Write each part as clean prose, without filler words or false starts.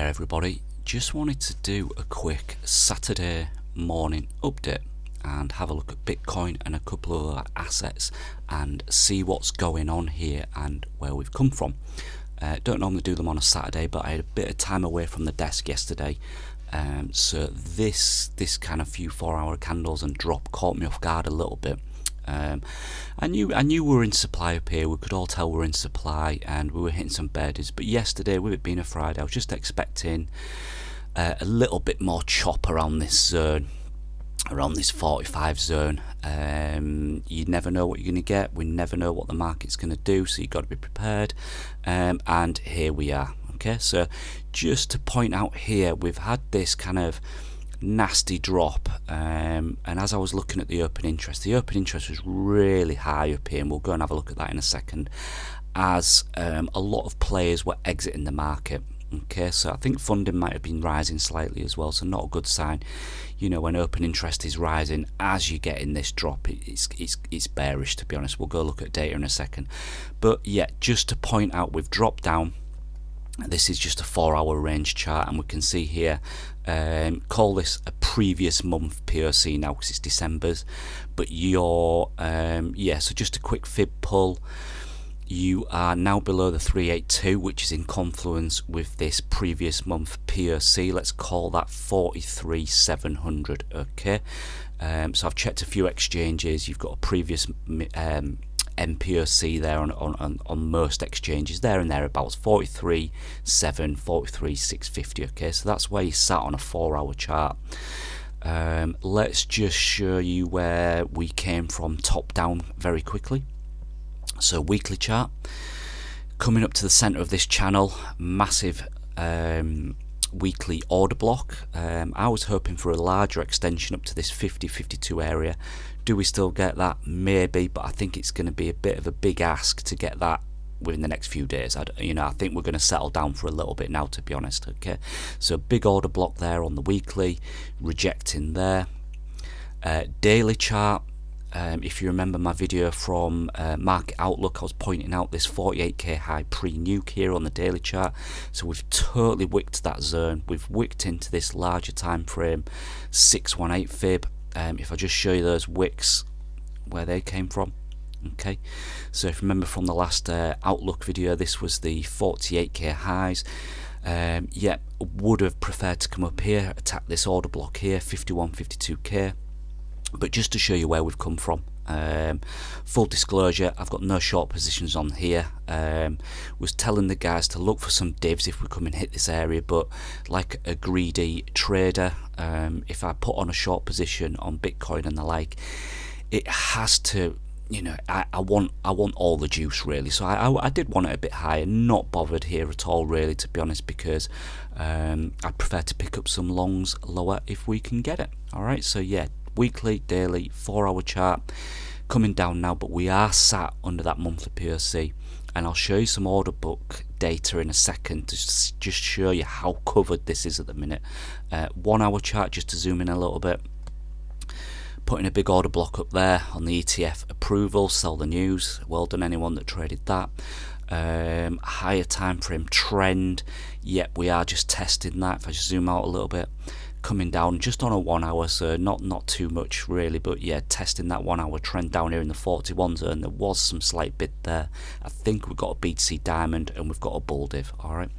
there everybody, just wanted to do a quick Saturday morning update and have a look at Bitcoin and a couple of other assets and see what's going on here and where we've come from. Don't normally do them on a Saturday, but I had a bit of time away from the desk yesterday, so this kind of few 4-hour candles and drop caught me off guard a little bit. I knew we were in supply up here. We could all tell we were in supply and we were hitting some bedders, but yesterday, with it being a Friday, I was just expecting a little bit more chop around this zone, around this 45 zone. You never know what you're going to get. We never know what the market's going to do, so you've got to be prepared. And here we are. Okay, so just to point out here, we've had this kind of nasty drop, and as I was looking at the open interest was really high up here, and we'll go and have a look at that in a second, as a lot of players were exiting the market. Okay, so I think funding might have been rising slightly as well, so not a good sign. You know, when open interest is rising as you get in this drop, it's bearish, to be honest. We'll go look at data in a second, but yeah, just to point out, we've dropped down. This is just a 4-hour range chart, and we can see here, call this a previous month POC now because it's December's, but you're so just a quick fib pull. You are now below the 382, which is in confluence with this previous month POC. Let's call that 43,700. Okay, so I've checked a few exchanges. You've got a previous MPOC there on most exchanges, there and thereabouts, 43.7, 43.650. Okay, so that's where you sat on a 4-hour chart. Let's just show you where we came from top down very quickly. So weekly chart, coming up to the center of this channel, massive weekly order block. I was hoping for a larger extension up to this 50-52 area. Do we still get that? Maybe, but I think it's going to be a bit of a big ask to get that within the next few days. I think we're going to settle down for a little bit now, to be honest. Okay, so big order block there on the weekly, rejecting there. Daily chart. If you remember my video from Market Outlook, I was pointing out this 48k high pre-nuke here on the daily chart. So we've totally wicked that zone. We've wicked into this larger time frame, 618 fib. If I just show you those wicks, where they came from. Okay, so if you remember from the last Outlook video, this was the 48k highs. Yeah, would have preferred to come up here, attack this order block here, 51-52k. But just to show you where we've come from, full disclosure, I've got no short positions on here. Was telling the guys to look for some divs if we come and hit this area, but like a greedy trader, if I put on a short position on Bitcoin and the like, it has to, I want all the juice really. So I did want it a bit higher, not bothered here at all really, to be honest, because I'd prefer to pick up some longs lower if we can get it. Alright, so yeah, weekly, daily, 4-hour chart coming down now, but we are sat under that monthly POC, and I'll show you some order book data in a second to just show you how covered this is at the minute. 1-hour chart, just to zoom in a little bit, putting a big order block up there on the ETF approval, sell the news. Well done anyone that traded that. Higher time frame trend, yep, we are just testing that. If I just zoom out a little bit, coming down just on a 1-hour, so not too much really, but yeah, testing that 1-hour trend down here in the 41 zone. There was some slight bid there. I think we've got a BTC diamond and we've got a bull div. Alright,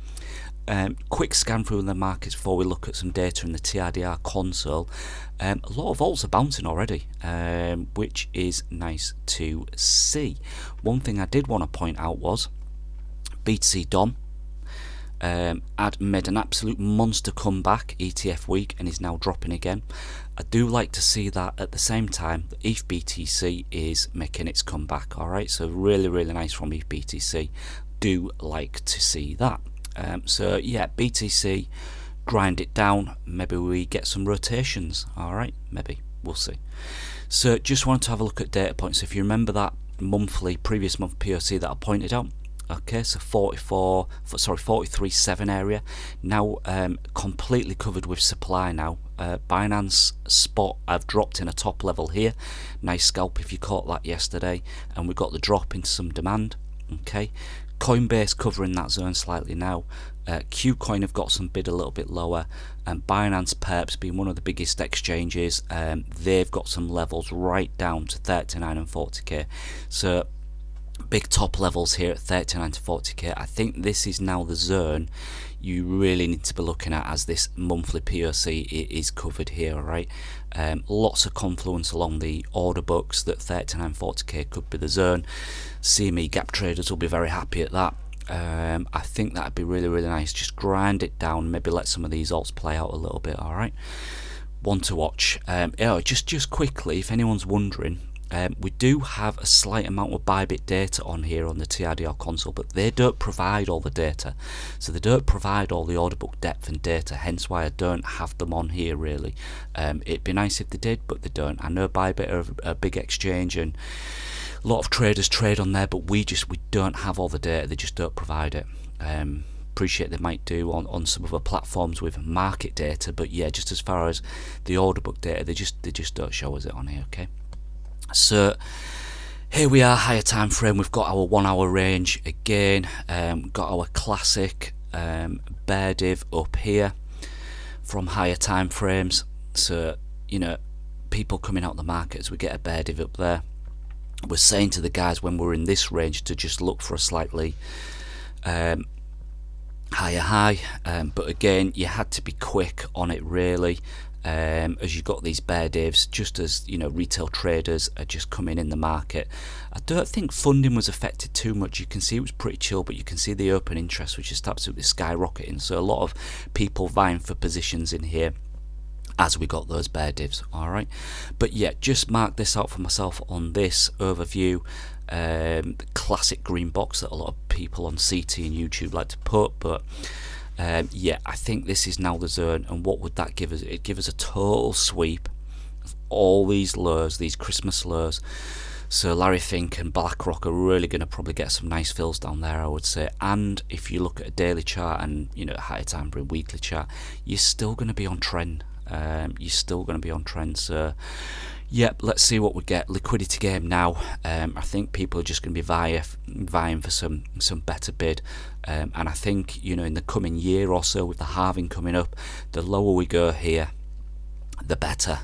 quick scan through the markets before we look at some data in the TRDR console. A lot of alts are bouncing already, which is nice to see. One thing I did want to point out was BTC DOM had made an absolute monster comeback ETF week and is now dropping again. I do like to see that. At the same time, the ETH BTC is making its comeback. Alright, so really nice from ETH BTC. Do like to see that. So yeah, BTC, grind it down, maybe we get some rotations. Alright, maybe, we'll see. So just wanted to have a look at data points. If you remember that previous month POC that I pointed out, okay, so 43.7 area now, completely covered with supply now. Binance spot, I've dropped in a top level here, nice scalp if you caught that yesterday, and we got the drop into some demand. Okay, Coinbase covering that zone slightly now. Qcoin have got some bid a little bit lower, and Binance Perps being one of the biggest exchanges, they've got some levels right down to 39 and 40k. So big top levels here at 39 to 40k. I think this is now the zone you really need to be looking at as this monthly POC is covered here. All right, lots of confluence along the order books that 39 40k could be the zone. CME gap traders will be very happy at that. I think that'd be really nice. Just grind it down, maybe let some of these alts play out a little bit. All right, one to watch. Just quickly, if anyone's wondering, we do have a slight amount of Bybit data on here on the TRDR console, but they don't provide all the data. So they don't provide all the order book depth and data, hence why I don't have them on here really. It'd be nice if they did, but they don't. I know Bybit are a big exchange and a lot of traders trade on there, but we don't have all the data. They just don't provide it. Appreciate they might do on some other platforms with market data, but yeah, just as far as the order book data, they just don't show us it on here. Okay. So here we are, higher time frame. We've got our 1 hour range again, got our classic bear div up here from higher time frames. So you know, people coming out the market as we get a bear div up there, we're saying to the guys when we're in this range to just look for a slightly higher high, but again you had to be quick on it really. As you got these bear divs, just as you know, retail traders are just coming in the market. I don't think funding was affected too much. You can see it was pretty chill, but you can see the open interest was just absolutely skyrocketing. So a lot of people vying for positions in here as we got those bear divs. All right, but yeah, just mark this out for myself on this overview. The classic green box that a lot of people on CT and YouTube like to put, but yeah, I think this is now the zone. And what would that give us? It'd give us a total sweep of all these lows, these Christmas lows. So Larry Fink and BlackRock are really going to probably get some nice fills down there, I would say. And if you look at a daily chart and you know, higher time frame weekly chart, you're still going to be on trend. You're still going to be on trend. So yep, let's see what we get. Liquidity game now. I think people are just going to be vying for some better bid. And I think, you know, in the coming year or so, with the halving coming up, the lower we go here, the better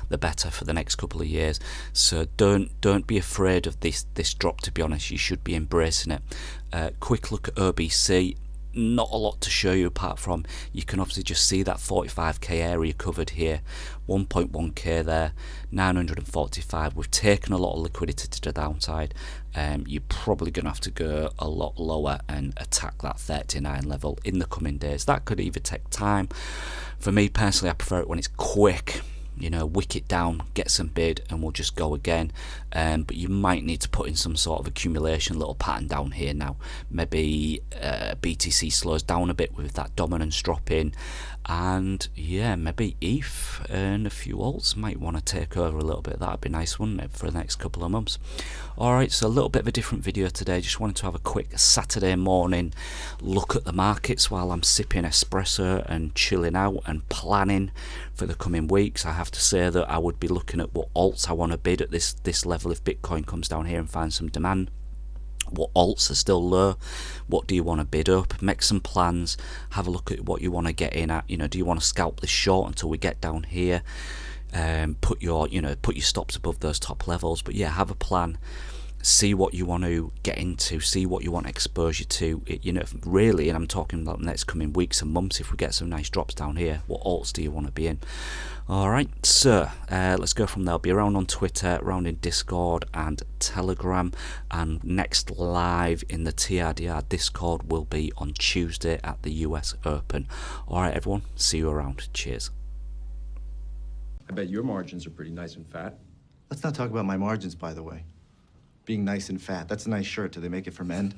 for the next couple of years. So don't be afraid of this drop. To be honest, you should be embracing it. Quick look at OBC. Not a lot to show you apart from you can obviously just see that 45k area covered here, 1.1k there, 945. We've taken a lot of liquidity to the downside. You're probably going to have to go a lot lower and attack that 39 level in the coming days. That could either take time. For me personally, I prefer it when it's quick. You know, wick it down, get some bid, and we'll just go again. But you might need to put in some sort of accumulation, little pattern down here now. Maybe BTC slows down a bit with that dominance drop in, and yeah, maybe ETH and a few alts might want to take over a little bit. That'd be nice, wouldn't it, for the next couple of months? Alright, so a little bit of a different video today. Just wanted to have a quick Saturday morning look at the markets while I'm sipping espresso and chilling out and planning for the coming weeks. I have to say that I would be looking at what alts I want to bid at this level if Bitcoin comes down here and finds some demand. What alts are still low? What do you want to bid up? Make some plans. Have a look at what you want to get in at. You know, do you want to scalp this short until we get down here? Put your stops above those top levels. But yeah, have a plan. See what you want to get into. See what you want exposure to. You know, really, and I'm talking about the next coming weeks and months. If we get some nice drops down here, what alts do you want to be in? Alright, so let's go from there. I'll be around on Twitter, around in Discord and Telegram, and next live in the TRDR Discord will be on Tuesday at the US Open. Alright everyone, see you around. Cheers. I bet your margins are pretty nice and fat. Let's not talk about my margins, by the way. Being nice and fat, that's a nice shirt. Do they make it for men?